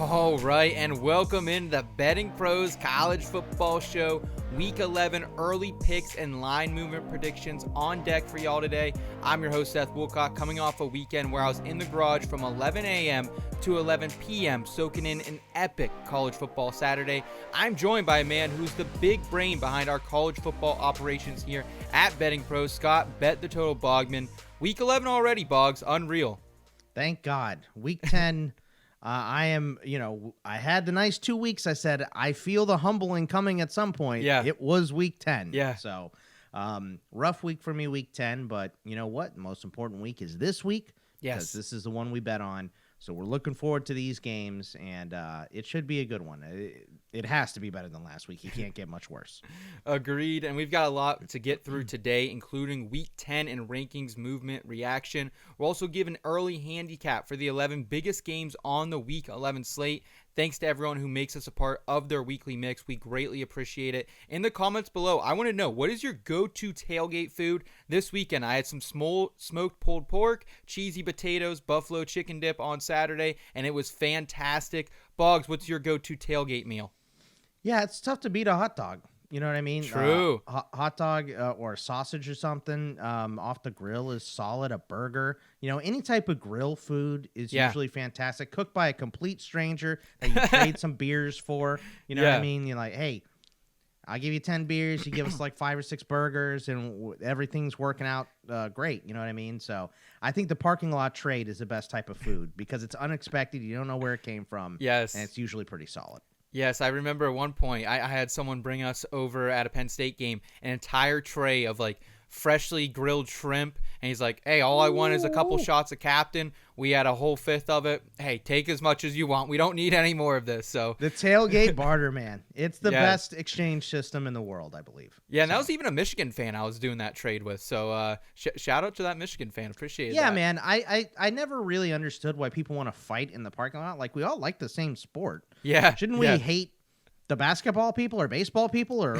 All right, and welcome in the Betting Pros College Football Show, Week 11 early picks and line movement predictions on deck for y'all today. I'm your host, Seth Woolcock, coming off a weekend where I was in the garage from 11 a.m. to 11 p.m. soaking in an epic college football Saturday. I'm joined by a man who's the big brain behind our college football operations here at Betting Pros, Scott Bet the Total Bogman. Week 11 already, Boggs, unreal. Thank God. Week 10, I had the nice 2 weeks. I said, I feel the humbling coming at some point. Yeah. It was week 10. Yeah. So, rough week for me, week 10. But you know what? The most important week is this week. Yes. Because this is the one we bet on. So we're looking forward to these games, and it should be a good one. It has to be better than last week. You can't get much worse. Agreed, and we've got a lot to get through today, including Week 10 and rankings movement reaction. We'll also give an early handicap for the 11 biggest games on the Week 11 slate. Thanks to everyone who makes us a part of their weekly mix. We greatly appreciate it. In the comments below, I want to know, what is your go-to tailgate food this weekend? I had some smoked pulled pork, cheesy potatoes, buffalo chicken dip on Saturday, and it was fantastic. Boggs, what's your go-to tailgate meal? Yeah, it's tough to beat a hot dog. You know what I mean? True. Hot dog or a sausage or something off the grill is solid. A burger. You know, any type of grill food is usually fantastic. Cooked by a complete stranger that you trade some beers for. You know what I mean? You're like, hey, I'll give you 10 beers. You give us like 5 or 6 burgers, and everything's working out great. You know what I mean? So I think the parking lot trade is the best type of food because it's unexpected. You don't know where it came from. Yes. And it's usually pretty solid. Yes, I remember at one point I had someone bring us over at a Penn State game an entire tray of like freshly grilled shrimp, and he's like, hey, all I want is a couple shots of Captain. We had a whole fifth of it. Hey, take as much as you want. We don't need any more of this. So the tailgate barter, man. It's the best exchange system in the world, I believe. Yeah, and that was even a Michigan fan I was doing that trade with. So shout out to that Michigan fan. Appreciate it. Yeah, man. I never really understood why people want to fight in the parking lot. Like, we all like the same sport. Yeah. Shouldn't we hate the basketball people or baseball people or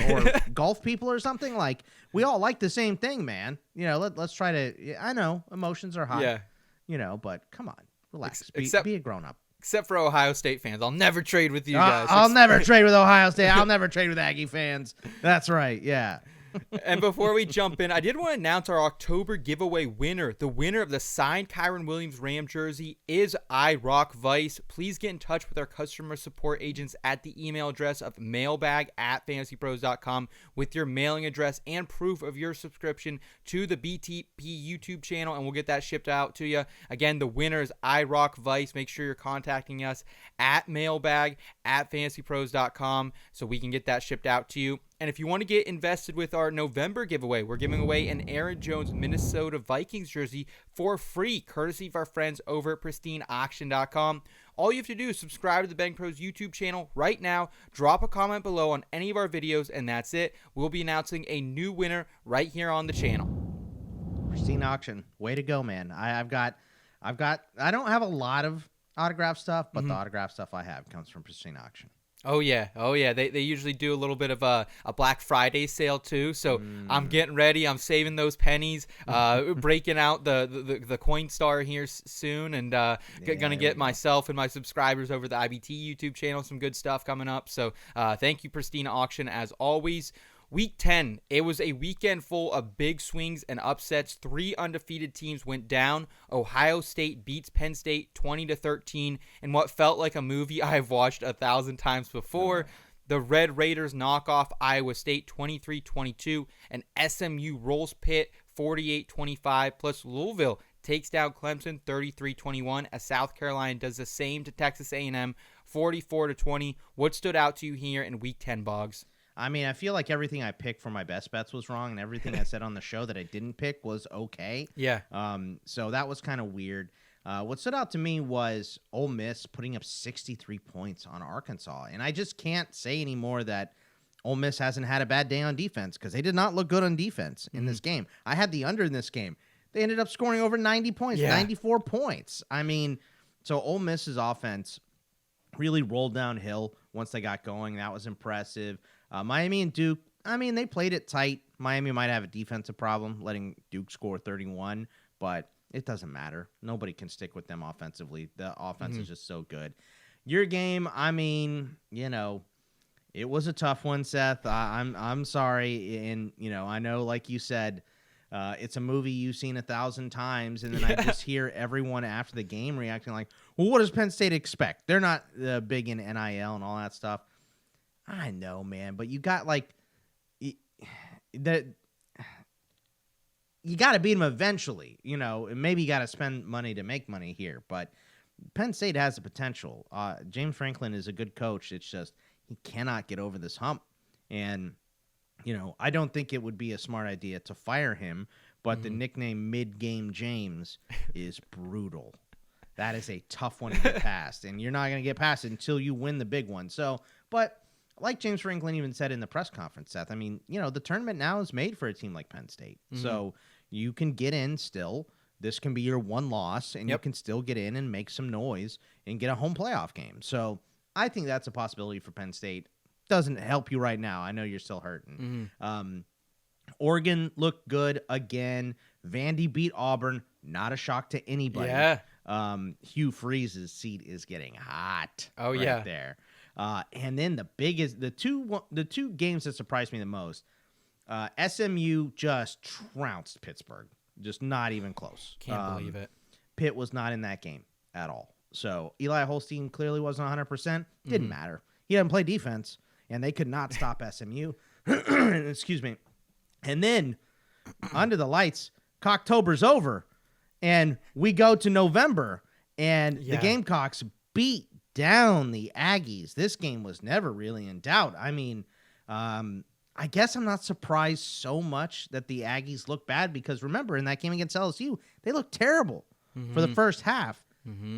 golf people or something? Like, we all like the same thing, man. You know, let's try to. I know emotions are high. Yeah. You know, but come on, relax. Be a grown up. Except for Ohio State fans, I'll never trade with you guys. I'll never trade with Ohio State. I'll never trade with Aggie fans. That's right. Yeah. And before we jump in, I did want to announce our October giveaway winner. The winner of the signed Kyron Williams Ram jersey is iRockVice. Please get in touch with our customer support agents at the email address of mailbag@fantasypros.com with your mailing address and proof of your subscription to the BTP YouTube channel, and we'll get that shipped out to you. Again, the winner is iRockVice. Make sure you're contacting us at mailbag@fantasypros.com so we can get that shipped out to you. And if you want to get invested with our November giveaway, we're giving away an Aaron Jones Minnesota Vikings jersey for free, courtesy of our friends over at pristineauction.com. All you have to do is subscribe to the Betting Pros YouTube channel right now, drop a comment below on any of our videos, and that's it. We'll be announcing a new winner right here on the channel. Pristine Auction. Way to go, man. I don't have a lot of autograph stuff, but the autograph stuff I have comes from Pristine Auction. Oh, yeah. They usually do a little bit of a Black Friday sale, too. So I'm getting ready. I'm saving those pennies, breaking out the Coinstar here soon, and going to get myself and my subscribers over the IBT YouTube channel some good stuff coming up. So thank you, Pristine Auction, as always. Week 10, it was a weekend full of big swings and upsets. 3 undefeated teams went down. Ohio State beats Penn State 20-13 in what felt like a movie I've watched 1,000 times before. The Red Raiders knock off Iowa State 23-22, and SMU rolls Pitt 48-25, plus Louisville takes down Clemson 33-21 as South Carolina does the same to Texas A&M 44-20. What stood out to you here in Week 10, Boggs? I mean, I feel like everything I picked for my best bets was wrong, and everything I said on the show that I didn't pick was okay. Yeah. So that was kind of weird. What stood out to me was Ole Miss putting up 63 points on Arkansas, and I just can't say anymore that Ole Miss hasn't had a bad day on defense because they did not look good on defense in this game. I had the under in this game. They ended up scoring over 90 points, 94 points. I mean, so Ole Miss's offense really rolled downhill once they got going. That was impressive. Miami and Duke, I mean, they played it tight. Miami might have a defensive problem, letting Duke score 31, but it doesn't matter. Nobody can stick with them offensively. The offense is just so good. Your game, I mean, it was a tough one, Seth. I'm sorry, and I know, like you said, it's a movie you've seen 1,000 times, and then I just hear everyone after the game reacting like, "Well, what does Penn State expect? They're not big in NIL and all that stuff." I know, man, but you got that. You got to beat them eventually, and maybe you got to spend money to make money here, but Penn State has the potential. James Franklin is a good coach. It's just he cannot get over this hump. And, I don't think it would be a smart idea to fire him, but the nickname Mid-Game James is brutal. That is a tough one to get past, and you're not going to get past it until you win the big one. So, but like James Franklin even said in the press conference, Seth, I mean, the tournament now is made for a team like Penn State. So you can get in still. This can be your one loss, and you can still get in and make some noise and get a home playoff game. So I think that's a possibility for Penn State. Doesn't help you right now. I know you're still hurting. Oregon looked good again. Vandy beat Auburn. Not a shock to anybody. Yeah. Hugh Freeze's seat is getting hot. Oh, right yeah. There. And then the two games that surprised me the most, SMU just trounced Pittsburgh. Just not even close. Can't believe it. Pitt was not in that game at all. So Eli Holstein clearly wasn't 100%. Didn't matter. He didn't play defense, and they could not stop SMU. Excuse me. And then, under the lights, Cocktober's over, and we go to November, and the Gamecocks beat down the Aggies. This game was never really in doubt. I mean, I guess I'm not surprised so much that the Aggies look bad because, remember, in that game against LSU, they looked terrible for the first half.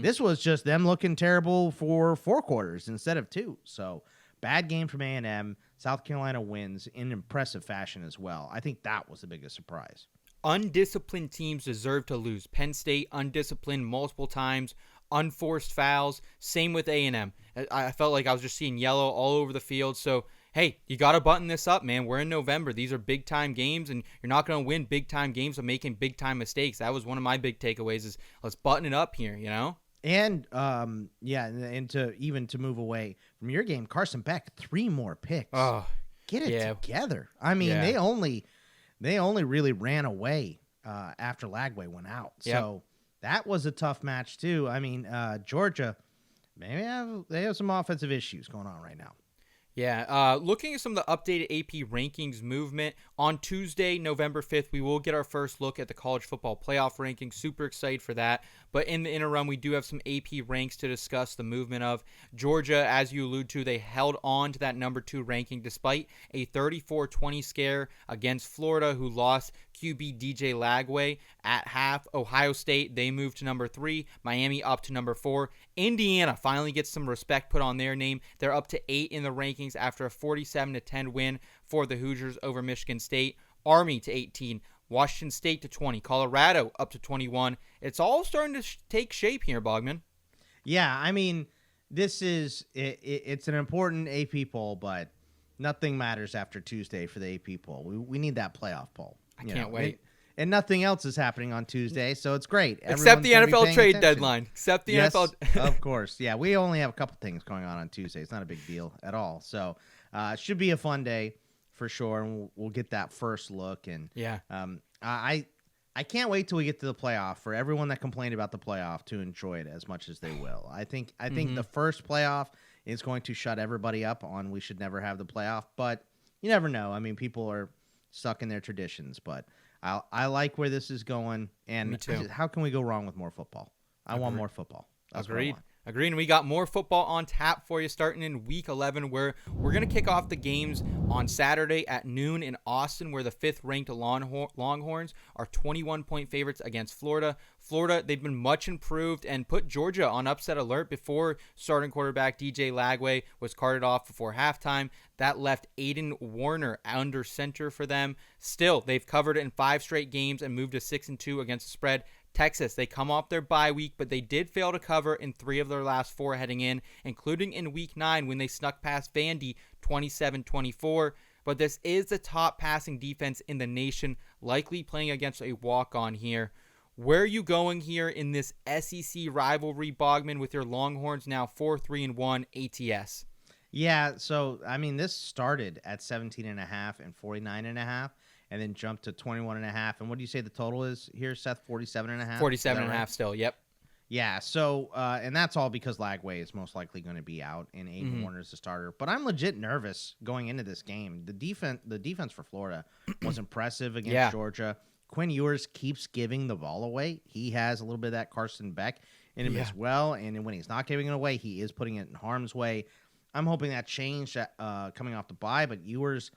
This was just them looking terrible for 4 quarters instead of 2. So, bad game from A&M. South Carolina wins in impressive fashion as well. I think that was the biggest surprise. Undisciplined teams deserve to lose. Penn State, undisciplined multiple times, unforced fouls. Same with A&M. I felt like I was just seeing yellow all over the field. So, hey, you got to button this up, man. We're in November. These are big-time games, and you're not going to win big-time games by making big-time mistakes. That was one of my big takeaways is let's button it up here, And, and to move away from your game, Carson Beck, 3 more picks. Oh, get it together. I mean, they only really ran away after Lagway went out. Yep. So that was a tough match too. I mean, Georgia, maybe they have some offensive issues going on right now. Yeah, looking at some of the updated AP rankings movement, on Tuesday, November 5th, we will get our first look at the college football playoff rankings. Super excited for that. But in the interim, we do have some AP ranks to discuss the movement of. Georgia, as you allude to, they held on to that number 2 ranking despite a 34-20 scare against Florida, who lost QB DJ Lagway at half. Ohio State, they moved to number 3. Miami up to number 4. Indiana finally gets some respect put on their name. They're up to 8 in the rankings after a 47-10 win for the Hoosiers over Michigan State. Army to 18. Washington State to 20. Colorado up to 21. It's all starting to take shape here, Bogman. Yeah, I mean, this is it's an important AP poll, but nothing matters after Tuesday for the AP poll. We need that playoff poll. I can't wait. And nothing else is happening on Tuesday, so it's great. Except the NFL trade deadline. Except the NFL. Of course. Yeah, we only have a couple things going on Tuesday. It's not a big deal at all. So it should be a fun day for sure, and we'll get that first look. And I can't wait till we get to the playoff for everyone that complained about the playoff to enjoy it as much as they will. I think the first playoff is going to shut everybody up on we should never have the playoff, but you never know. I mean, people are stuck in their traditions, but I like where this is going, and Me too. How can we go wrong with more football? I want more football. That's what I want. Agreed. And we got more football on tap for you starting in Week 11, where we're going to kick off the games on Saturday at noon in Austin, where the 5th-ranked Longhorns are 21-point favorites against Florida. Florida, they've been much improved and put Georgia on upset alert before starting quarterback DJ Lagway was carted off before halftime. That left Aiden Warner under center for them. Still, they've covered it in 5 straight games and moved to 6-2 against the spread. Texas, they come off their bye week, but they did fail to cover in 3 of their last 4 heading in, including in Week 9 when they snuck past Vandy 27-24. But this is the top passing defense in the nation, likely playing against a walk-on here. Where are you going here in this SEC rivalry, Bogman, with your Longhorns now 4-3-1 ATS? Yeah, so I mean, this started at 17.5 and 49.5, and then jumped to 21.5. And what do you say the total is here, Seth? 47.5. 47.5 right? still. Yep. Yeah. So, and that's all because Lagway is most likely going to be out, and Aiden Warner's the starter. But I'm legit nervous going into this game. The defense for Florida was impressive against Georgia. Quinn Ewers keeps giving the ball away. He has a little bit of that Carson Beck in him as well. And when he's not giving it away, he is putting it in harm's way. I'm hoping that changed coming off the bye, but Ewers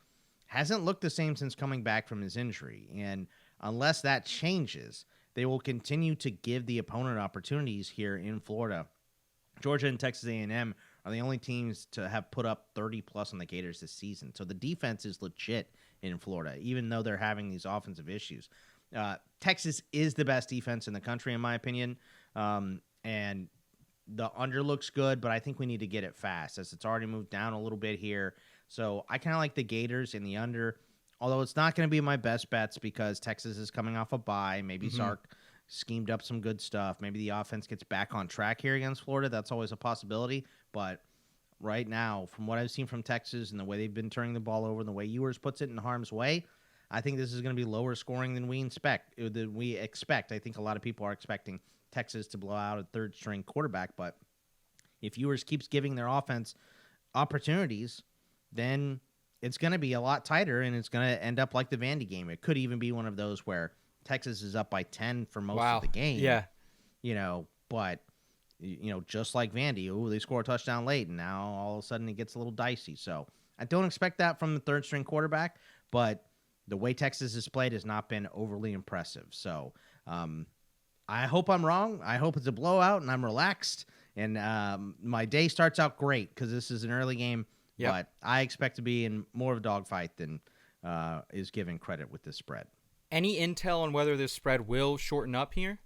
hasn't looked the same since coming back from his injury. And unless that changes, they will continue to give the opponent opportunities here in Florida. Georgia and Texas A&M are the only teams to have put up 30-plus on the Gators this season. So the defense is legit in Florida, even though they're having these offensive issues. Texas is the best defense in the country, in my opinion, and the under looks good, but I think we need to get it fast as it's already moved down a little bit here. So I kind of like the Gators in the under, although it's not going to be my best bets because Texas is coming off a bye. Maybe Sark schemed up some good stuff. Maybe the offense gets back on track here against Florida. That's always a possibility. But right now, from what I've seen from Texas and the way they've been turning the ball over and the way Ewers puts it in harm's way, I think this is going to be lower scoring than we expect. I think a lot of people are expecting Texas to blow out a third-string quarterback, but if Ewers keeps giving their offense opportunities, then it's going to be a lot tighter, and it's going to end up like the Vandy game. It could even be one of those where Texas is up by 10 for most of the game. Yeah. But just like Vandy, they score a touchdown late, and now all of a sudden it gets a little dicey. So I don't expect that from the third-string quarterback, but the way Texas has played has not been overly impressive. So I hope I'm wrong. I hope it's a blowout and I'm relaxed. And my day starts out great because this is an early game. Yep. But I expect to be in more of a dogfight than is given credit with this spread. Any intel on whether this spread will shorten up here?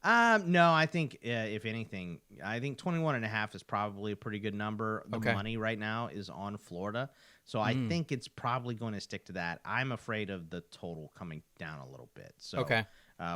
No, I think if anything, I think 21.5 is probably a pretty good number. The money right now is on Florida. So I think it's probably going to stick to that. I'm afraid of the total coming down a little bit. So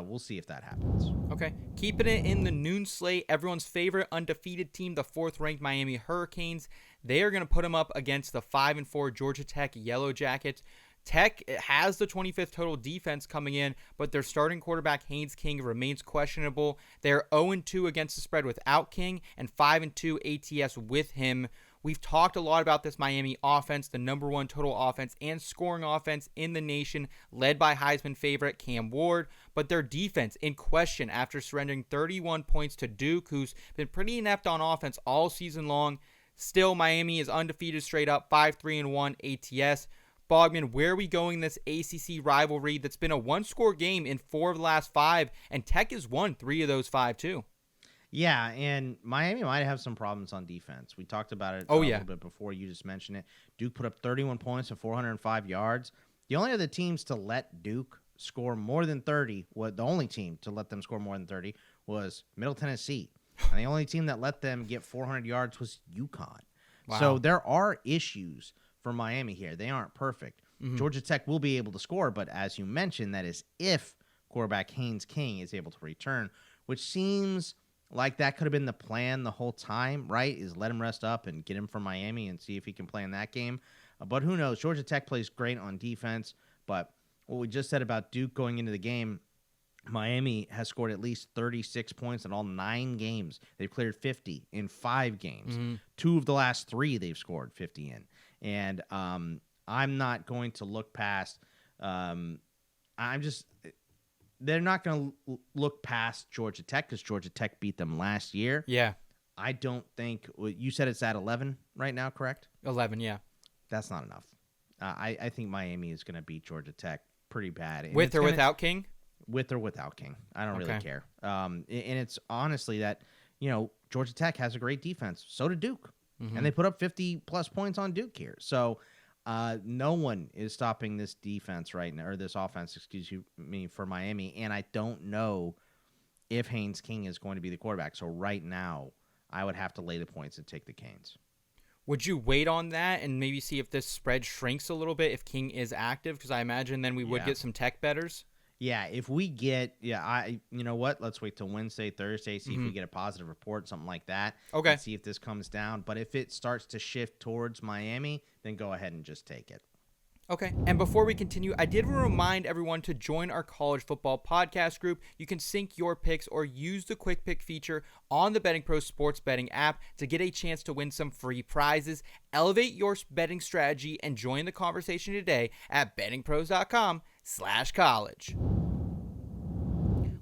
we'll see if that happens. Okay. Keeping it in the noon slate, everyone's favorite undefeated team, the 4th-ranked Miami Hurricanes. They are going to put them up against the 5-4 Georgia Tech Yellow Jackets. Tech has the 25th total defense coming in, but their starting quarterback Haynes King remains questionable. They're 0-2 against the spread without King and 5-2 ATS with him. We've talked a lot about this Miami offense, the number 1 total offense and scoring offense in the nation, led by Heisman favorite Cam Ward, but their defense in question after surrendering 31 points to Duke, who's been pretty inept on offense all season long. Still, Miami is undefeated straight up, 5-3-1 ATS. Bogman, where are we going this ACC rivalry that's been a one-score game in 4 of the last 5, and Tech has won 3 of those 5 too? Yeah, and Miami might have some problems on defense. We talked about it a little bit before. You just mentioned it. Duke put up 31 points and 405 yards. The only other teams to let Duke score more than 30, the only team to let them score more than 30 was Middle Tennessee. And the only team that let them get 400 yards was UConn. Wow. So there are issues for Miami here. They aren't perfect. Georgia Tech will be able to score, but as you mentioned, that is if quarterback Haynes King is able to return, which seems like that could have been the plan the whole time, right? Is let him rest up and get him from Miami and see if he can play in that game. But who knows? Georgia Tech plays great on defense, but what we just said about Duke going into the game, Miami has scored at least 36 points in all 9 games. They've cleared 50 in 5 games. 2 of the last 3 they've scored 50 in. And I'm not going to look past they're not going to look past Georgia Tech because Georgia Tech beat them last year. Yeah. I don't think you said it's at 11 right now, correct? 11, yeah. That's not enough. I think Miami is going to beat Georgia Tech pretty bad. And with or without King? With or without King. I don't really care. And it's honestly that, Georgia Tech has a great defense. So did Duke. And they put up 50-plus points on Duke here. So no one is stopping this defense right now, or this offense, for Miami. And I don't know if Haynes King is going to be the quarterback. So right now, I would have to lay the points and take the Canes. Would you wait on that and maybe see if this spread shrinks a little bit if King is active? Because I imagine then we would get some Tech bettors. Yeah, if we get, you know what? Let's wait till Wednesday, Thursday, see if we get a positive report, something like that. Okay. And see if this comes down. But if it starts to shift towards Miami, then go ahead and just take it. Okay, and before we continue, I did want to remind everyone to join our college football podcast group. You can sync your picks or use the quick pick feature on the BettingPros sports betting app to get a chance to win some free prizes. Elevate your betting strategy and join the conversation today at bettingpros.com/college.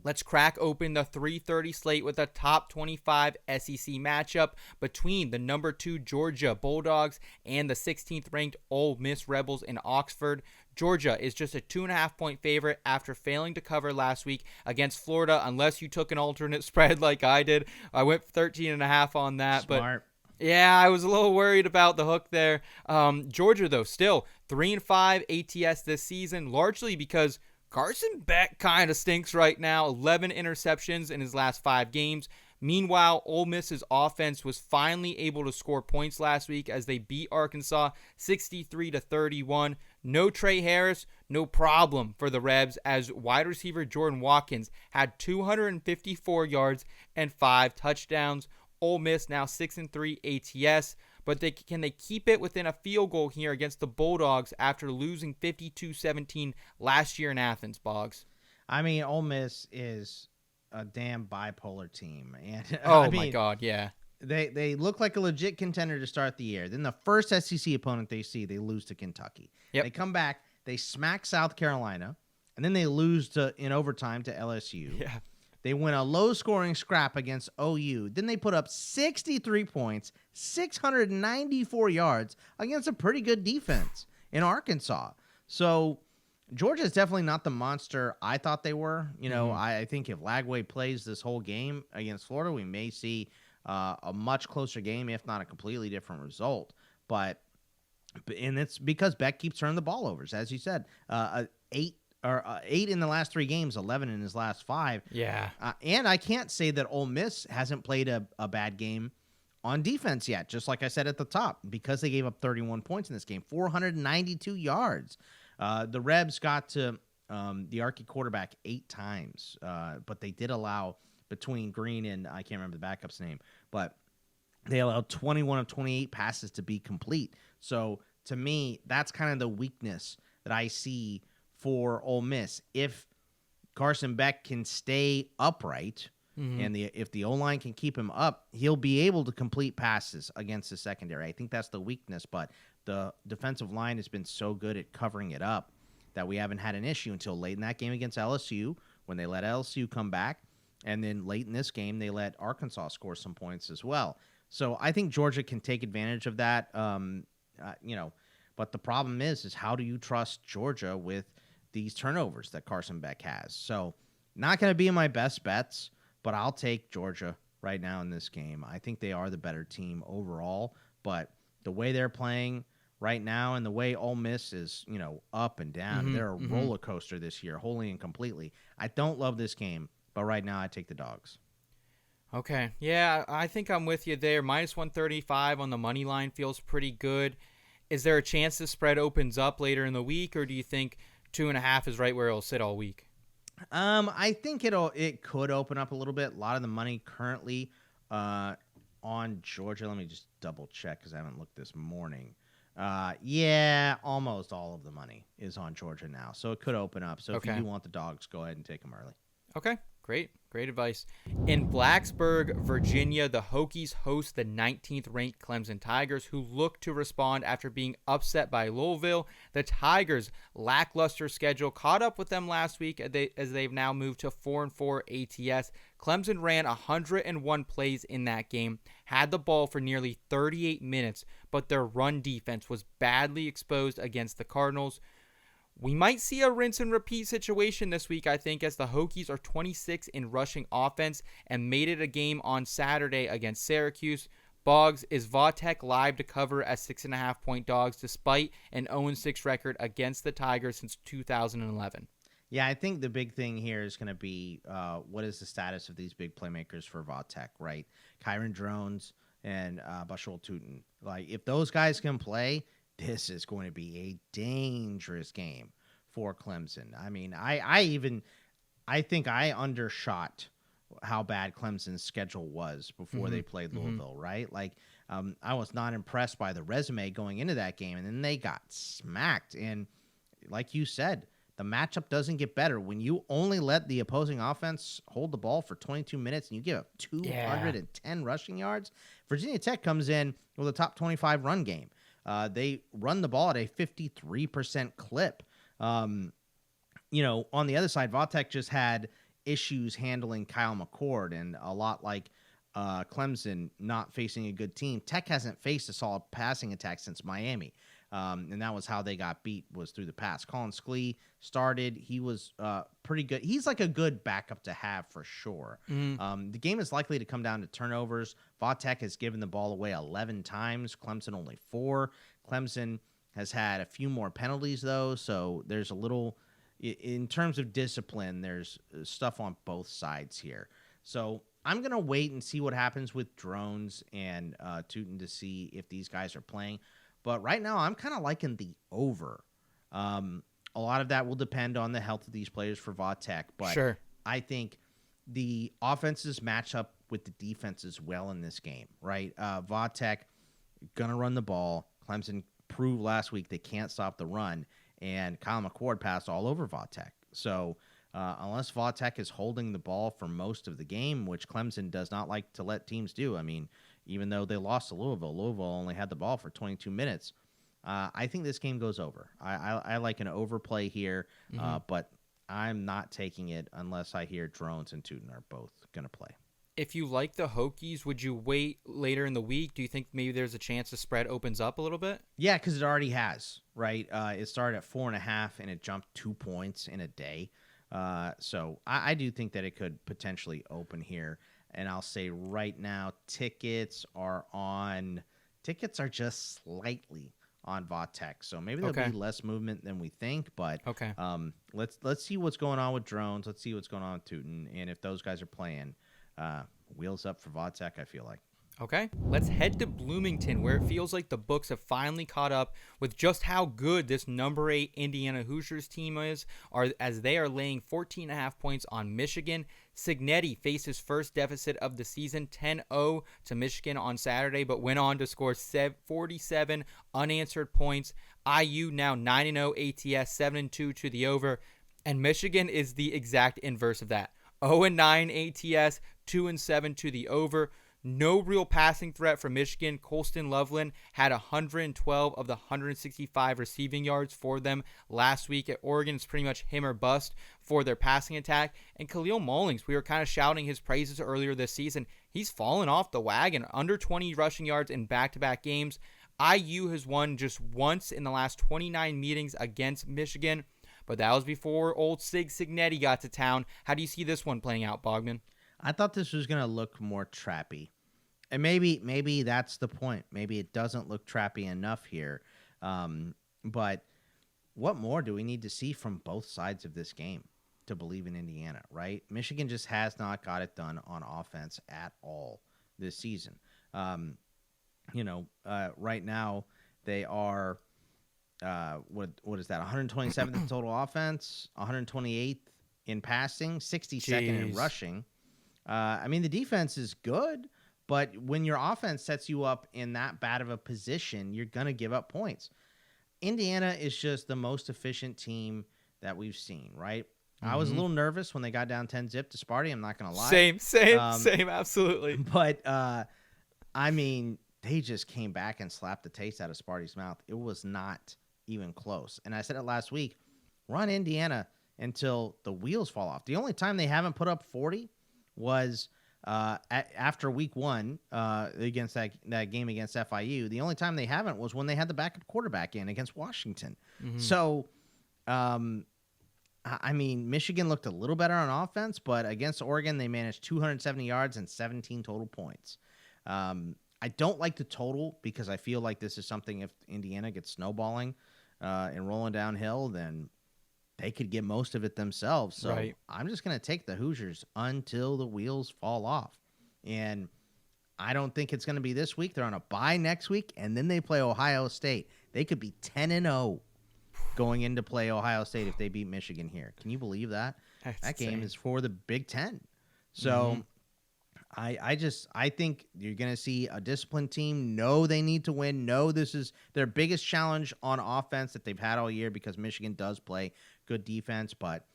Let's crack open the 3:30 slate with a top 25 SEC matchup between the number 2 Georgia Bulldogs and the 16th ranked Ole Miss Rebels in Oxford. Georgia is just a 2.5-point favorite after failing to cover last week against Florida, unless you took an alternate spread like I did. I went 13.5 on that. Smart. But yeah, I was a little worried about the hook there. Georgia, though, still 3-5 ATS this season, largely because Carson Beck kind of stinks right now. 11 interceptions in his last 5 games. Meanwhile, Ole Miss's offense was finally able to score points last week as they beat Arkansas 63-31. No Trey Harris, no problem for the Rebs, as wide receiver Jordan Watkins had 254 yards and 5 touchdowns. Ole Miss now 6-3 ATS. But can they keep it within a field goal here against the Bulldogs after losing 52-17 last year in Athens, Boggs? I mean, Ole Miss is a damn bipolar team. And my God, yeah. They look like a legit contender to start the year. Then the first SEC opponent they see, they lose to Kentucky. Yep. They come back, they smack South Carolina, and then they lose in overtime to LSU. Yeah. They win a low-scoring scrap against OU. Then they put up 63 points, 694 yards against a pretty good defense in Arkansas. So Georgia is definitely not the monster I thought they were. You know, I think if Lagway plays this whole game against Florida, we may see a much closer game, if not a completely different result. And it's because Beck keeps turning the ball over. As you said, 8 in the last 3 games, 11 in his last 5. Yeah. And I can't say that Ole Miss hasn't played a bad game on defense yet, just like I said at the top, because they gave up 31 points in this game, 492 yards. The Rebs got to the Arky quarterback 8 times, but they did allow, between Green and I can't remember the backup's name, but they allowed 21 of 28 passes to be complete. So to me, that's kind of the weakness that I see for Ole Miss. If Carson Beck can stay upright and if the O-line can keep him up, he'll be able to complete passes against the secondary. I think that's the weakness, but the defensive line has been so good at covering it up that we haven't had an issue until late in that game against LSU, when they let LSU come back, and then late in this game they let Arkansas score some points as well. So I think Georgia can take advantage of that. But the problem is how do you trust Georgia with these turnovers that Carson Beck has? So not going to be in my best bets, but I'll take Georgia right now in this game. I think they are the better team overall, but the way they're playing right now and the way Ole Miss is, up and down, they're a roller coaster this year, wholly and completely. I don't love this game, but right now I take the Dogs. Okay. Yeah, I think I'm with you there. Minus 135 on the money line feels pretty good. Is there a chance the spread opens up later in the week, or do you think 2.5 is right where it'll sit all week? I think it could open up a little bit. A lot of the money currently on Georgia. Let me just double check because I haven't looked this morning. Almost all of the money is on Georgia now, so it could open up. So if you do want the Dogs, go ahead and take them early. Okay, great advice. In Blacksburg, Virginia, the Hokies host the 19th ranked Clemson Tigers, who look to respond after being upset by Louisville. The Tigers' lackluster schedule caught up with them last week as they've now moved to 4-4 ATS. Clemson ran 101 plays in that game, had the ball for nearly 38 minutes, but their run defense was badly exposed against the Cardinals. We might see a rinse and repeat situation this week, I think, as the Hokies are 26 in rushing offense and made it a game on Saturday against Syracuse. Boggs, is Vautech live to cover as 6.5-point dogs despite an 0-6 record against the Tigers since 2011? Yeah, I think the big thing here is going to be what is the status of these big playmakers for Vautech, right? Kyron Drones and Bashul Tutin. Like, if those guys can play, this is going to be a dangerous game for Clemson. I mean, I think I undershot how bad Clemson's schedule was before they played Louisville, right? Like, I was not impressed by the resume going into that game, and then they got smacked. And like you said, the matchup doesn't get better when you only let the opposing offense hold the ball for 22 minutes and you give up 210 rushing yards. Virginia Tech comes in with a top 25 run game. They run the ball at a 53% clip. On the other side, Vautech just had issues handling Kyle McCord, and a lot like Clemson not facing a good team. Tech hasn't faced a solid passing attack since Miami, and that was how they got beat, was through the pass. Colin Sklee started. He was pretty good. He's like a good backup to have for sure. The game is likely to come down to turnovers. Vautech has given the ball away 11 times. Clemson only 4. Clemson has had a few more penalties, though, so there's a little – in terms of discipline, there's stuff on both sides here. So I'm going to wait and see what happens with Drones and Tootin to see if these guys are playing. But right now, I'm kind of liking the over. A lot of that will depend on the health of these players for Vautech. But sure. I think the offenses match up with the defenses well in this game, right? Vautech going to run the ball. Clemson proved last week they can't stop the run. And Kyle McCord passed all over Vautech. So unless Vautech is holding the ball for most of the game, which Clemson does not like to let teams do, I mean, even though they lost to Louisville only had the ball for 22 minutes. I think this game goes over. I like an overplay here, but I'm not taking it unless I hear Drones and Tootin are both going to play. If you like the Hokies, would you wait later in the week? Do you think maybe there's a chance the spread opens up a little bit? Yeah, because it already has, right? It started at 4.5, and it jumped 2 points in a day. So I do think that it could potentially open here. And I'll say right now, tickets are just slightly on Vautech. So maybe there'll be less movement than we think. But let's see what's going on with Drones. Let's see what's going on with Tootin. And if those guys are playing, wheels up for Vautech, I feel like. Okay, let's head to Bloomington, where it feels like the books have finally caught up with just how good this number 8 Indiana Hoosiers team is, as they are laying 14.5 points on Michigan. Signetti faced his first deficit of the season, 10-0 to Michigan on Saturday, but went on to score 47 unanswered points. IU now 9-0 ATS, 7-2 to the over, and Michigan is the exact inverse of that. 0-9 ATS, 2-7 to the over. No real passing threat for Michigan. Colston Loveland had 112 of the 165 receiving yards for them last week. At Oregon, it's pretty much him or bust for their passing attack. And Khalil Mullings, we were kind of shouting his praises earlier this season. He's fallen off the wagon, under 20 rushing yards in back-to-back games. IU has won just once in the last 29 meetings against Michigan, but that was before old Signetti got to town. How do you see this one playing out, Bogman? I thought this was going to look more trappy. And maybe that's the point. Maybe it doesn't look trappy enough here. But what more do we need to see from both sides of this game to believe in Indiana, right? Michigan just has not got it done on offense at all this season. Right now they are, what is that, 127th in total offense, 128th in passing, 62nd in rushing. The defense is good, but when your offense sets you up in that bad of a position, you're going to give up points. Indiana is just the most efficient team that we've seen, right? I was a little nervous when they got down 10-0 to Sparty. I'm not going to lie. Same, absolutely. But, they just came back and slapped the taste out of Sparty's mouth. It was not even close. And I said it last week, run Indiana until the wheels fall off. The only time they haven't put up 40 was after week 1 against that game against FIU. The only time they haven't was when they had the backup quarterback in against Washington. So, Michigan looked a little better on offense, but against Oregon, they managed 270 yards and 17 total points. I don't like the total because I feel like this is something, if Indiana gets snowballing and rolling downhill, then they could get most of it themselves. So I'm just going to take the Hoosiers until the wheels fall off. And I don't think it's going to be this week. They're on a bye next week, and then they play Ohio State. They could be 10-0. going into play Ohio State if they beat Michigan here. Can you believe that? That's that game insane. is for the Big Ten. So I think you're going to see a disciplined team know they need to win. Know this is their biggest challenge on offense that they've had all year because Michigan does play good defense, but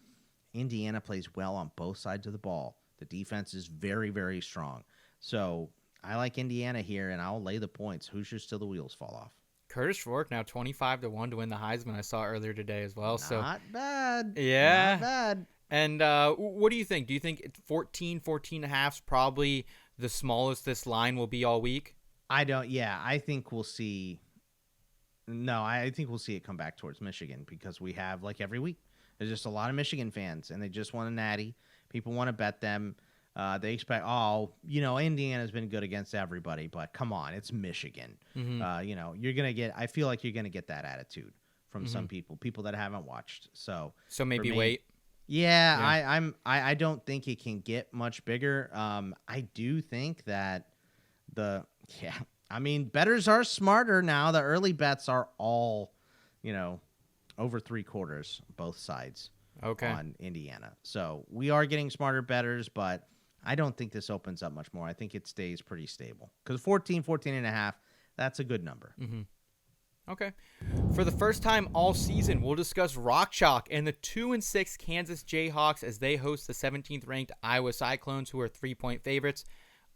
Indiana plays well on both sides of the ball. The defense is very, very strong. So I like Indiana here, and I'll lay the points. Hoosiers till the wheels fall off. Curtis Rourke now 25-1 to win the Heisman. I saw earlier today as well. Not bad. Yeah. Not bad. And what do you think? Do you think 14 and a half is probably the smallest this line will be all week? I don't. Yeah, I think we'll see. No, I think we'll see it come back towards Michigan because we have, like every week, there's just a lot of Michigan fans, and they just want a natty. People want to bet them. They expect, Indiana's been good against everybody, but come on, it's Michigan. You're going to get, I feel like you're going to get that attitude from some people that haven't watched. So maybe wait. Yeah. I don't think it can get much bigger. I do think that bettors are smarter now. The early bets are all, over 3/4, both sides. Okay. On Indiana. So we are getting smarter bettors, but I don't think this opens up much more. I think it stays pretty stable because 14 and a half, that's a good number. Okay. For the first time all season, we'll discuss Rock Chalk and the 2-6 Kansas Jayhawks as they host the 17th ranked Iowa Cyclones, who are 3-point favorites.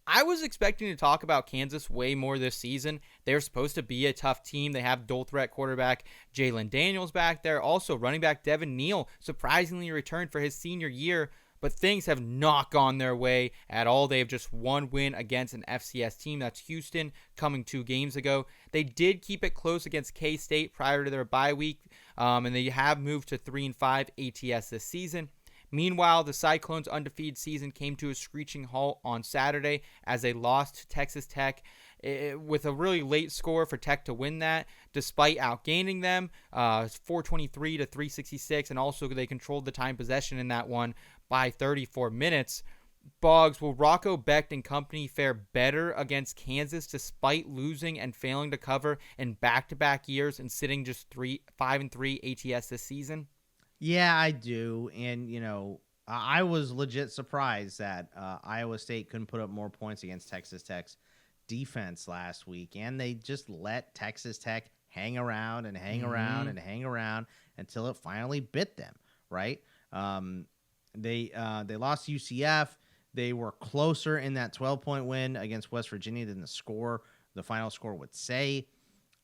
I was expecting to talk about Kansas way more this season. They're supposed to be a tough team. They have dual threat quarterback Jalen Daniels back there. Also, running back Devin Neal surprisingly returned for his senior year, but things have not gone their way at all. They have just one win against an FCS team. That's Houston, coming 2 games ago. They did keep it close against K-State prior to their bye week, and they have moved to 3-5 ATS this season. Meanwhile, the Cyclones' undefeated season came to a screeching halt on Saturday as they lost to Texas Tech with a really late score for Tech to win that, despite outgaining them 423 to 366, and also they controlled the time possession in that one by 34 minutes. Boggs, will Rocco Becht and company fare better against Kansas despite losing and failing to cover in back-to-back years and sitting just 5-3 ATS this season? Yeah, I do. And, I was legit surprised that Iowa State couldn't put up more points against Texas Tech's defense last week. And they just let Texas Tech hang around and hang around and hang around until it finally bit them, right? They lost to UCF. They were closer in that 12-point win against West Virginia than the final score would say.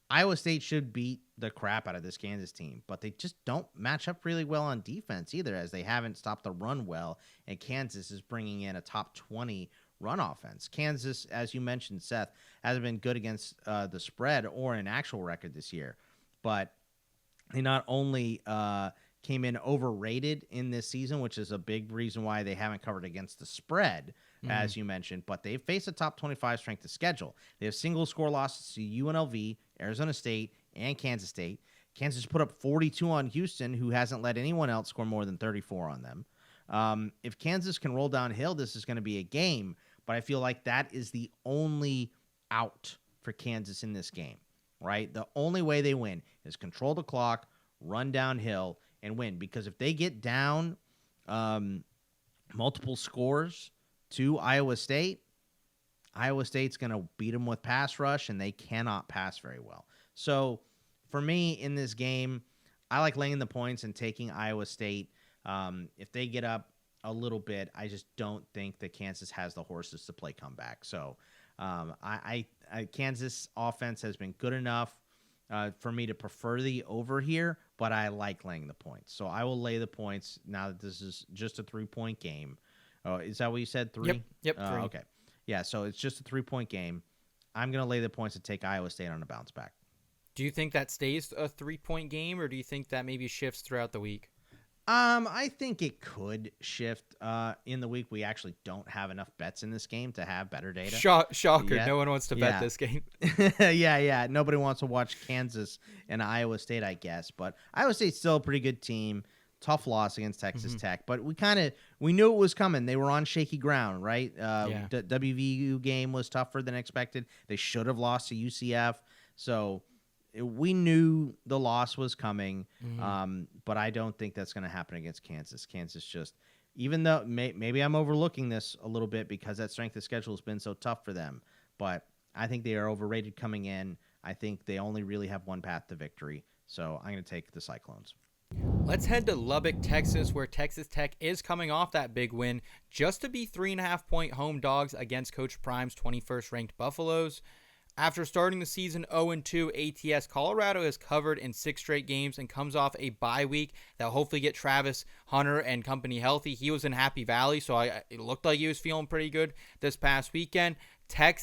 Iowa State should beat the crap out of this Kansas team, but they just don't match up really well on defense either, as they haven't stopped the run well, and Kansas is bringing in a top 20 run offense. Kansas, as you mentioned, Seth, hasn't been good against the spread or an actual record this year, but they not only came in overrated in this season, which is a big reason why they haven't covered against the spread, as you mentioned, but they face a top 25 strength of schedule. They have single score losses to UNLV, Arizona State, and Kansas State. Kansas put up 42 on Houston, who hasn't let anyone else score more than 34 on them. If Kansas can roll downhill, this is going to be a game, but I feel like that is the only out for Kansas in this game, right? The only way they win is control the clock, run downhill, and win. Because if they get down multiple scores to Iowa State's going to beat them with pass rush, and they cannot pass very well. So for me in this game, I like laying the points and taking Iowa State. If they get up a little bit, I just don't think that Kansas has the horses to play comeback. So Kansas offense has been good enough for me to prefer the over here, but I like laying the points. So I will lay the points now that this is just a 3-point game. Oh, is that what you said? 3? Yep. 3. Okay. Yeah, so it's just a 3-point game. I'm going to lay the points and take Iowa State on a bounce back. Do you think that stays a 3-point game, or do you think that maybe shifts throughout the week? I think it could shift in the week. We actually don't have enough bets in this game to have better data. Shocker. Yet. No one wants to bet this game. Yeah. Nobody wants to watch Kansas and Iowa State, I guess. But Iowa State's still a pretty good team. Tough loss against Texas Tech. But we knew it was coming. They were on shaky ground, right? WVU game was tougher than expected. They should have lost to UCF. So we knew the loss was coming, Mm-hmm. but I don't think that's going to happen against Kansas. Kansas just, even though maybe I'm overlooking this a little bit because that strength of schedule has been so tough for them, but I think they are overrated coming in. I think they only really have one path to victory, so I'm going to take the Cyclones. Let's head to Lubbock, Texas, where Texas Tech is coming off that big win just to be 3.5-point home dogs against Coach Prime's 21st ranked Buffaloes. After starting the season 0-2 ATS, Colorado has covered in 6 straight games and comes off a bye week that'll hopefully get Travis Hunter and company healthy. He was in Happy Valley, so it looked like he was feeling pretty good this past weekend. Tech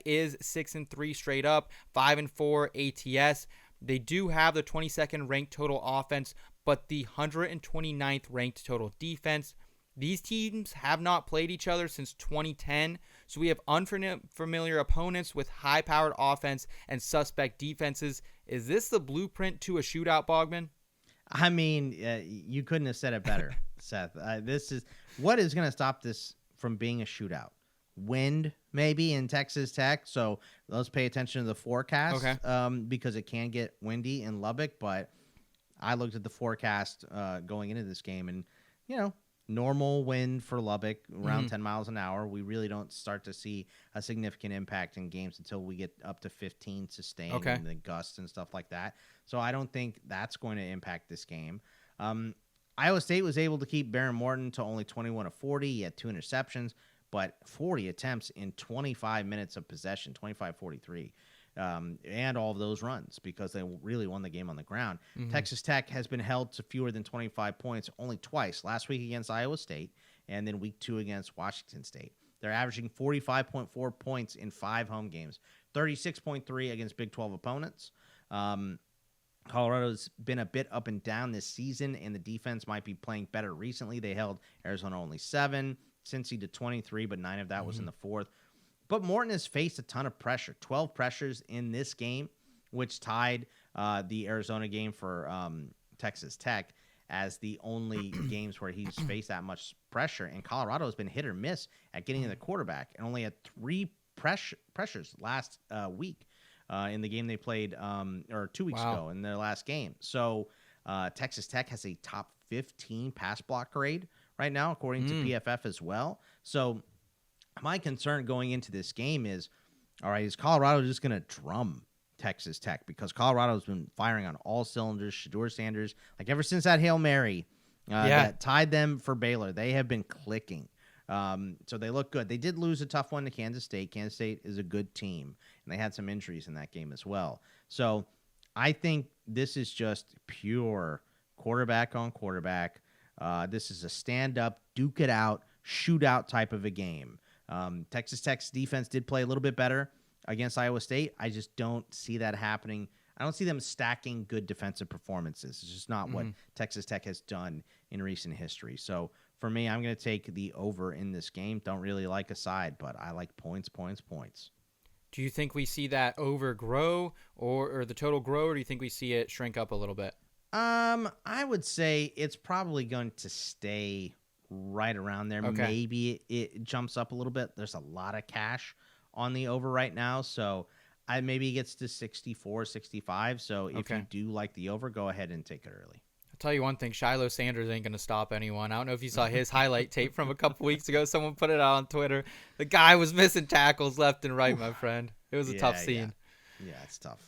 is 6-3 straight up, 5-4 ATS. They do have the 22nd ranked total offense, but the 129th ranked total defense. These teams have not played each other since 2010, so we have unfamiliar opponents with high-powered offense and suspect defenses. Is this the blueprint to a shootout, Bogman? I mean, you couldn't have said it better, Seth. This is what is going to stop this from being a shootout. Wind, maybe, in Texas Tech. So let's pay attention to the forecast, because it can get windy in Lubbock. But I looked at the forecast going into this game, and, normal wind for Lubbock, around 10 miles an hour. We really don't start to see a significant impact in games until we get up to 15 sustained and the gusts and stuff like that. So I don't think that's going to impact this game. Iowa State was able to keep Baron Morton to only 21 of 40. He had 2 interceptions, but 40 attempts in 25 minutes of possession, 25-43. And all of those runs because they really won the game on the ground. Texas Tech has been held to fewer than 25 points only twice, last week against Iowa State and then week 2 against Washington State. They're averaging 45.4 points in 5 home games, 36.3 against Big 12 opponents. Colorado's been a bit up and down this season, and the defense might be playing better recently. They held Arizona only 7, Cincy to 23, but 9 of that was in the fourth. But Morton has faced a ton of pressure, 12 pressures in this game, which tied the Arizona game for Texas Tech as the only games where he's faced that much pressure. And Colorado has been hit or miss at getting to the quarterback and only had 3 pressures last week in the game they played 2 weeks ago in their last game. So Texas Tech has a top 15 pass block grade right now, according to PFF as well. So my concern going into this game is, all right, is Colorado just going to drum Texas Tech? Because Colorado's been firing on all cylinders. Shedeur Sanders, like ever since that Hail Mary that tied them for Baylor, they have been clicking. So they look good. They did lose a tough one to Kansas State. Kansas State is a good team, and they had some injuries in that game as well. So I think this is just pure quarterback on quarterback. This is a stand-up, duke it out, shootout type of a game. Texas Tech's defense did play a little bit better against Iowa State. I just don't see that happening. I don't see them stacking good defensive performances. It's just not what Texas Tech has done in recent history. So for me, I'm going to take the over in this game. Don't really like a side, but I like points. Do you think we see that over grow or the total grow, or do you think we see it shrink up a little bit? I would say it's probably going to stay right around there. Okay. Maybe it jumps up a little bit. There's a lot of cash on the over right now, so maybe it gets to 64, 65. So if you do like the over, go ahead and take it early. I'll tell you one thing, Shiloh Sanders ain't going to stop anyone. I don't know if you saw his highlight tape from a couple weeks ago. Someone put it out on Twitter. The guy was missing tackles left and right, my friend. It was a tough scene. Yeah, it's tough.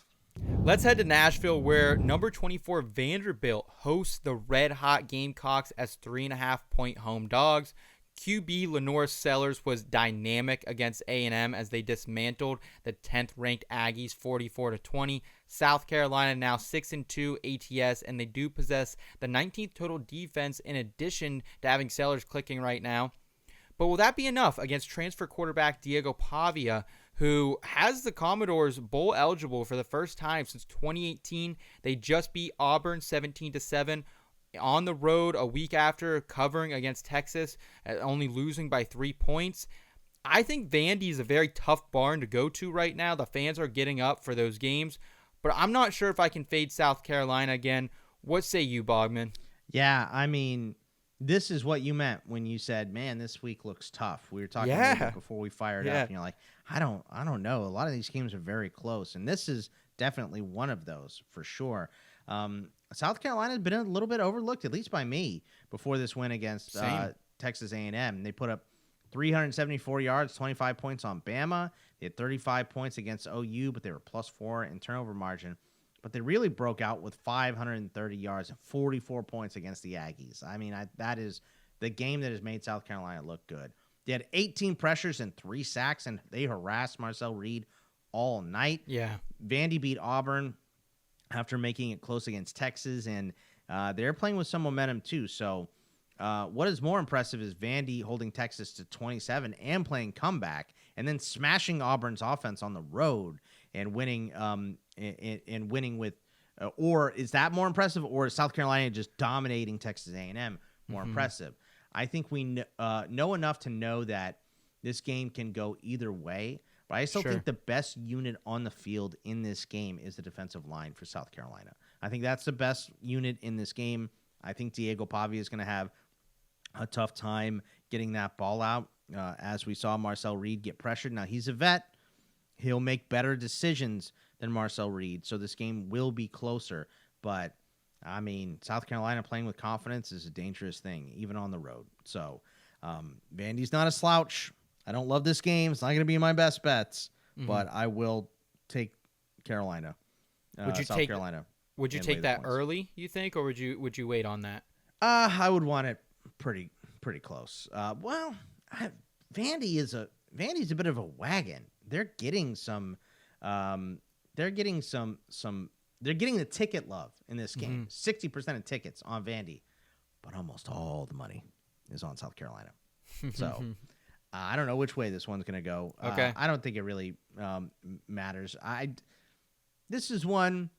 Let's head to Nashville, where number 24 Vanderbilt hosts the red-hot Gamecocks as 3.5-point home dogs. QB Lenore Sellers was dynamic against A&M as they dismantled the 10th-ranked Aggies 44-20. South Carolina now 6-2 ATS, and they do possess the 19th total defense in addition to having Sellers clicking right now. But will that be enough against transfer quarterback Diego Pavia, who has the Commodores bowl eligible for the first time since 2018? They just beat Auburn 17-7 on the road a week after covering against Texas, only losing by 3 points. I think Vandy is a very tough barn to go to right now. The fans are getting up for those games, but I'm not sure if I can fade South Carolina again. What say you, Bogman? Yeah, I mean, this is what you meant when you said, man, this week looks tough. We were talking a little bit before we fired up, and you're like, I don't know. A lot of these games are very close, and this is definitely one of those for sure. South Carolina has been a little bit overlooked, at least by me, before this win against Texas A&M. They put up 374 yards, 25 points on Bama. They had 35 points against OU, but they were +4 in turnover margin. But they really broke out with 530 yards and 44 points against the Aggies. I mean, that is the game that has made South Carolina look good. They had 18 pressures and 3 sacks, and they harassed Marcel Reed all night. Yeah. Vandy beat Auburn after making it close against Texas, and they're playing with some momentum too. So what is more impressive is Vandy holding Texas to 27 and playing comeback, and then smashing Auburn's offense on the road and winning and winning with or is that more impressive, or is South Carolina just dominating Texas A&M more impressive? I think we know enough to know that this game can go either way, but I still think the best unit on the field in this game is the defensive line for South Carolina. I think that's the best unit in this game. I think Diego Pavia is going to have a tough time getting that ball out, as we saw Marcel Reed get pressured. Now, he's a vet. He'll make better decisions than Marcel Reed, so this game will be closer. But, I mean, South Carolina playing with confidence is a dangerous thing, even on the road. So, Vandy's not a slouch. I don't love this game. It's not going to be my best bets, but I will take Carolina. South Carolina. Would you take that early, you think, or would you wait on that? I would want it pretty close. Vandy's a bit of a wagon. They're getting they're getting the ticket love in this game. 60% of tickets on Vandy, but almost all the money is on South Carolina. So I don't know which way this one's going to go. Okay. I don't think it really matters. This is one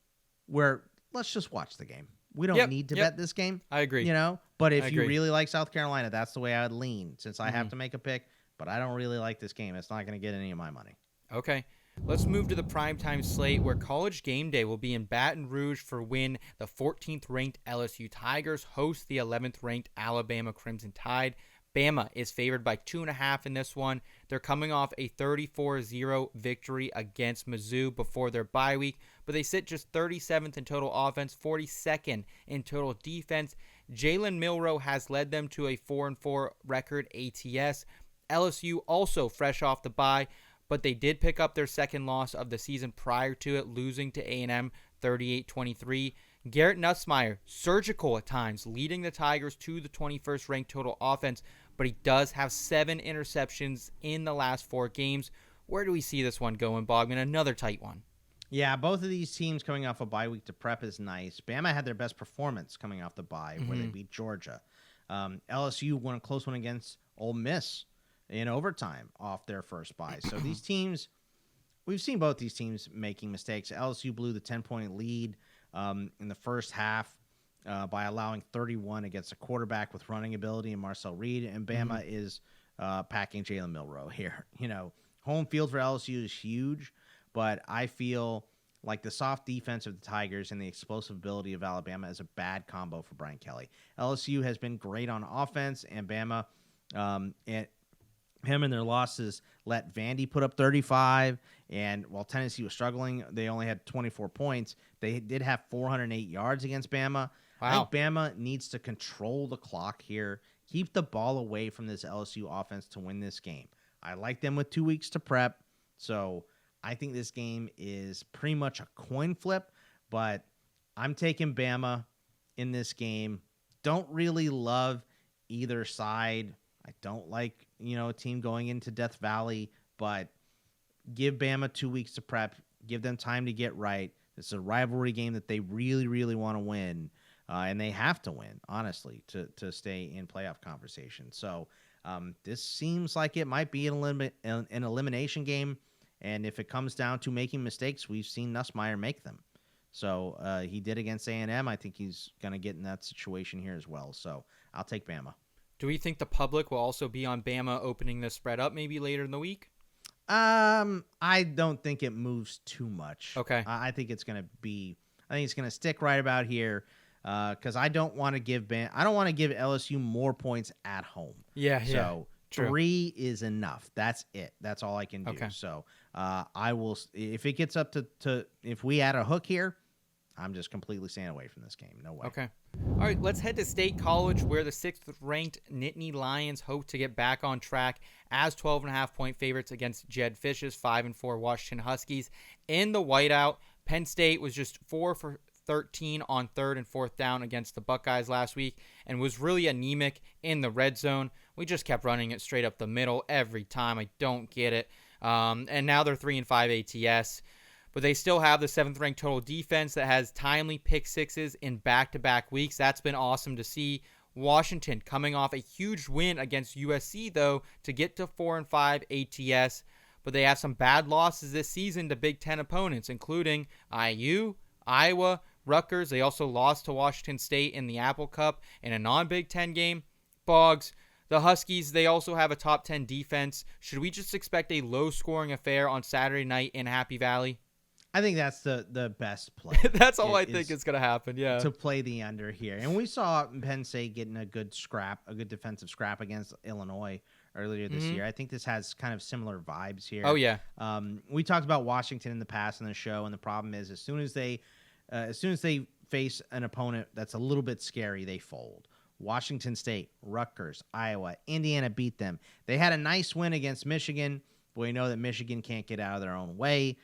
where let's just watch the game. We don't need to bet this game. I agree. But if you really like South Carolina, that's the way I would lean, since I have to make a pick. But I don't really like this game. It's not going to get any of my money. Okay. Let's move to the primetime slate, where College Game Day will be in Baton Rouge for when the 14th-ranked LSU Tigers host the 11th-ranked Alabama Crimson Tide. Bama is favored by 2.5 in this one. They're coming off a 34-0 victory against Mizzou before their bye week, but they sit just 37th in total offense, 42nd in total defense. Jalen Milroe has led them to a 4-4 record ATS. LSU also fresh off the bye, but they did pick up their second loss of the season prior to it, losing to A&M 38-23. Garrett Nussmeier, surgical at times, leading the Tigers to the 21st ranked total offense, but he does have 7 interceptions in the last 4 games. Where do we see this one going, Bogman? Another tight one. Yeah, both of these teams coming off a bye week to prep is nice. Bama had their best performance coming off the bye, where they beat Georgia. LSU won a close one against Ole Miss in overtime off their first bye. So these teams, we've seen both these teams making mistakes. LSU blew the 10-point lead in the first half by allowing 31 against a quarterback with running ability and Marcel Reed, and Bama is packing Jalen Milroe here. Home field for LSU is huge, but I feel like the soft defense of the Tigers and the explosive ability of Alabama is a bad combo for Brian Kelly. LSU has been great on offense, and Bama him and their losses let Vandy put up 35, and while Tennessee was struggling, they only had 24 points. They did have 408 yards against Bama. Wow. I think Bama needs to control the clock here, keep the ball away from this LSU offense to win this game. I like them with 2 weeks to prep, so I think this game is pretty much a coin flip, but I'm taking Bama in this game. Don't really love either side. I don't like, a team going into Death Valley, but give Bama 2 weeks to prep. Give them time to get right. It's a rivalry game that they really, really want to win, and they have to win, honestly, to stay in playoff conversation. So this seems like it might be an elimination game, and if it comes down to making mistakes, we've seen Nussmeier make them. So he did against A&M. I think he's going to get in that situation here as well. So I'll take Bama. Do we think the public will also be on Bama opening the spread up maybe later in the week? I don't think it moves too much. Okay. I think it's going to stick right about here, because I don't want to give LSU more points at home. Yeah. So True. 3 is enough. That's it. That's all I can do. Okay. So I will, if it gets up to if we add a hook here, I'm just completely staying away from this game. No way. Okay. All right, let's head to State College, where the 6th-ranked Nittany Lions hope to get back on track as 12.5-point favorites against Jed Fish's 5-4 Washington Huskies. In the whiteout, Penn State was just 4 for 13 on 3rd and 4th down against the Buckeyes last week and was really anemic in the red zone. We just kept running it straight up the middle every time. I don't get it. And now they're 3-5 ATS. But they still have the 7th-ranked total defense that has timely pick sixes in back-to-back weeks. That's been awesome to see. Washington coming off a huge win against USC, though, to get to 4-5 ATS. But they have some bad losses this season to Big Ten opponents, including IU, Iowa, Rutgers. They also lost to Washington State in the Apple Cup in a non-Big Ten game. Boggs. The Huskies, they also have a top 10 defense. Should we just expect a low-scoring affair on Saturday night in Happy Valley? I think that's the best play. That's all I think is going to happen, yeah. To play the under here. And we saw Penn State getting a good defensive scrap against Illinois earlier this year. I think this has kind of similar vibes here. Oh, yeah. We talked about Washington in the past on the show, and the problem is as soon as they face an opponent that's a little bit scary, they fold. Washington State, Rutgers, Iowa, Indiana beat them. They had a nice win against Michigan, but we know that Michigan can't get out of their own way.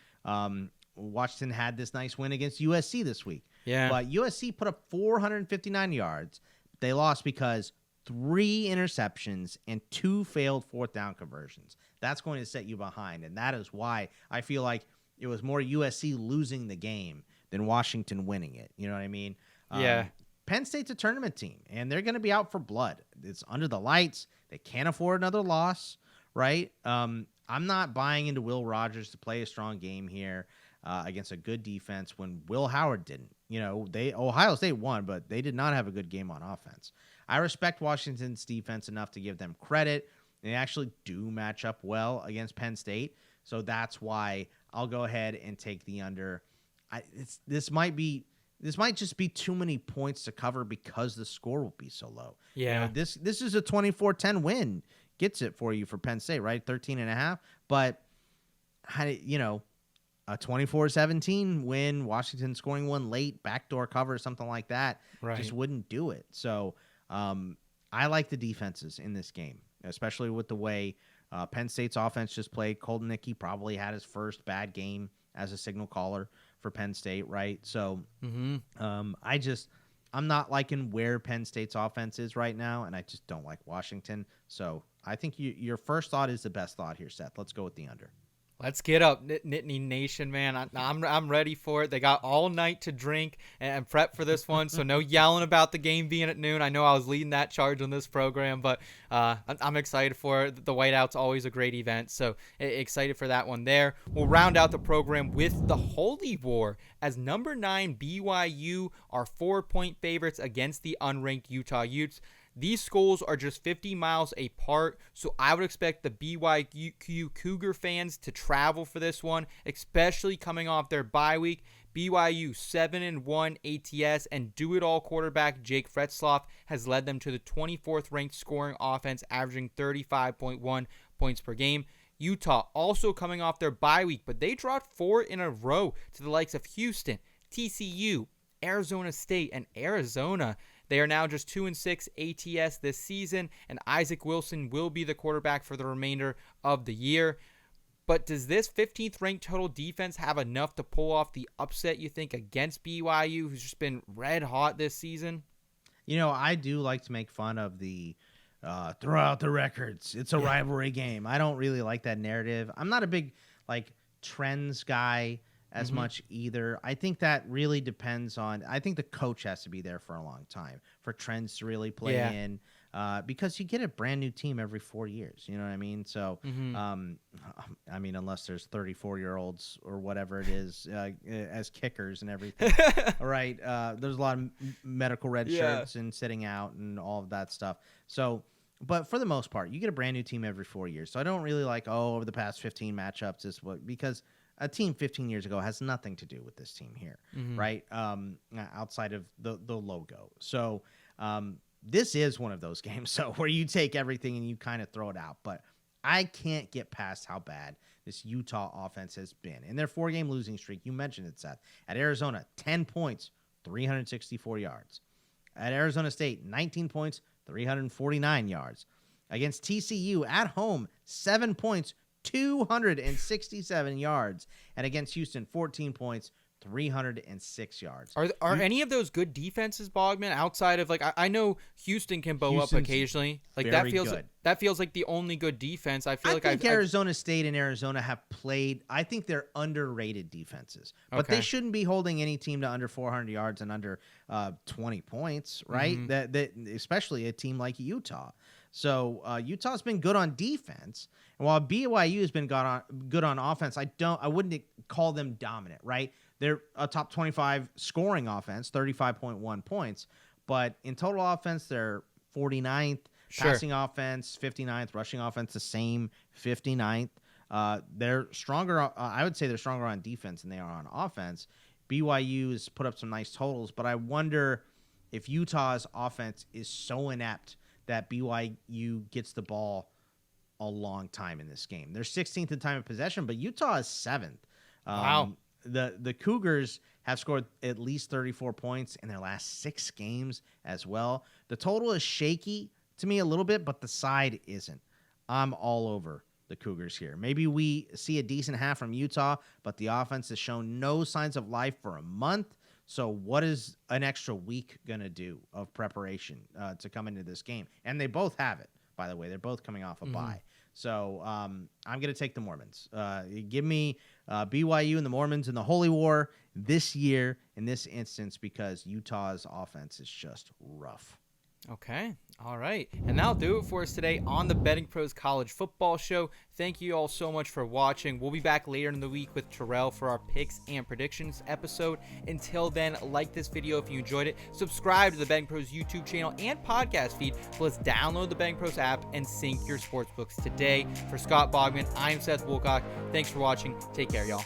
Washington had this nice win against USC this week. Yeah. But USC put up 459 yards. They lost because 3 interceptions and 2 failed 4th down conversions. That's going to set you behind, and that is why I feel like it was more USC losing the game than Washington winning it. You know what I mean? Yeah. Penn State's a tournament team, and they're going to be out for blood. It's under the lights. They can't afford another loss, right? I'm not buying into Will Rogers to play a strong game here against a good defense when Will Howard didn't. You know, Ohio State won, but they did not have a good game on offense. I respect Washington's defense enough to give them credit. They actually do match up well against Penn State, so that's why I'll go ahead and take the under. This might just be too many points to cover because the score will be so low. Yeah. You know, this is a 24-10 win. Gets it for you for Penn State, right? 13.5. But, you know, a 24-17 win, Washington scoring one late, backdoor cover, something like that, just wouldn't do it. So I like the defenses in this game, especially with the way Penn State's offense just played. Colton Nickey probably had his first bad game as a signal caller for Penn State, right? So I'm not liking where Penn State's offense is right now, and I just don't like Washington. So I think your first thought is the best thought here, Seth. Let's go with the under. Let's get up, Nittany Nation, man. I'm ready for it. They got all night to drink and prep for this one, so no yelling about the game being at noon. I know I was leading that charge on this program, but I'm excited for it. The Whiteout's always a great event, so excited for that one there. We'll round out the program with the Holy War as number 9 BYU are 4-point favorites against the unranked Utah Utes. These schools are just 50 miles apart, so I would expect the BYU Cougar fans to travel for this one, especially coming off their bye week. BYU 7-1 ATS and do-it-all quarterback Jake Fretzloff has led them to the 24th ranked scoring offense, averaging 35.1 points per game. Utah also coming off their bye week, but they dropped 4 in a row to the likes of Houston, TCU, Arizona State, and Arizona. They are now just 2-6 ATS this season, and Isaac Wilson will be the quarterback for the remainder of the year. But does this 15th ranked total defense have enough to pull off the upset, you think, against BYU, who's just been red hot this season? You know, I do like to make fun of the throw out the records. It's a rivalry game. I don't really like that narrative. I'm not a big, trends guy as much either. I think that really depends on, I think the coach has to be there for a long time for trends to really play in, because you get a brand new team every 4 years, you know what I mean? So, I mean, unless there's 34-year-olds or whatever it is, as kickers and everything, all right. There's a lot of medical red shirts and sitting out and all of that stuff. So, but for the most part, you get a brand new team every 4 years. So I don't really like, over the past 15 matchups is what, because a team 15 years ago has nothing to do with this team here, right? Outside of the logo. So this is one of those games, so where you take everything and you kind of throw it out. But I can't get past how bad this Utah offense has been. In their 4-game losing streak, you mentioned it, Seth. At Arizona, 10 points, 364 yards. At Arizona State, 19 points, 349 yards. Against TCU at home, 7 points, 267 yards. And against Houston, 14 points, 306 yards. Are any of those good defenses, Bogman? Outside of I know Houston can bow up occasionally. That feels like the only good defense. I think Arizona State and Arizona have played. I think they're underrated defenses, but they shouldn't be holding any team to under 400 yards and under 20 points, right? Mm-hmm. That especially a team like Utah. So Utah's been good on defense, and while BYU has been good on offense, I wouldn't call them dominant, right? They're a top 25 scoring offense, 35.1 points, but in total offense, they're 49th. Sure. Passing offense, 59th. Rushing offense, the same, 59th. They're stronger. I would say they're stronger on defense than they are on offense. BYU has put up some nice totals, but I wonder if Utah's offense is so inept that BYU gets the ball a long time in this game. They're 16th in time of possession, but Utah is 7th. Wow. The Cougars have scored at least 34 points in their last 6 games as well. The total is shaky to me a little bit, but the side isn't. I'm all over the Cougars here. Maybe we see a decent half from Utah, but the offense has shown no signs of life for a month. So what is an extra week going to do of preparation to come into this game? And they both have it, by the way. They're both coming off a bye. So I'm going to take the Mormons. Give me BYU and the Mormons in the Holy War this year in this instance because Utah's offense is just rough. Okay. All right. And that'll do it for us today on the Betting Pros College Football Show. Thank you all so much for watching. We'll be back later in the week with Terrell for our picks and predictions episode. Until then, like this video if you enjoyed it. Subscribe to the Betting Pros YouTube channel and podcast feed. Plus, download the Betting Pros app and sync your sportsbooks today. For Scott Bogman, I'm Seth Woolcock. Thanks for watching. Take care, y'all.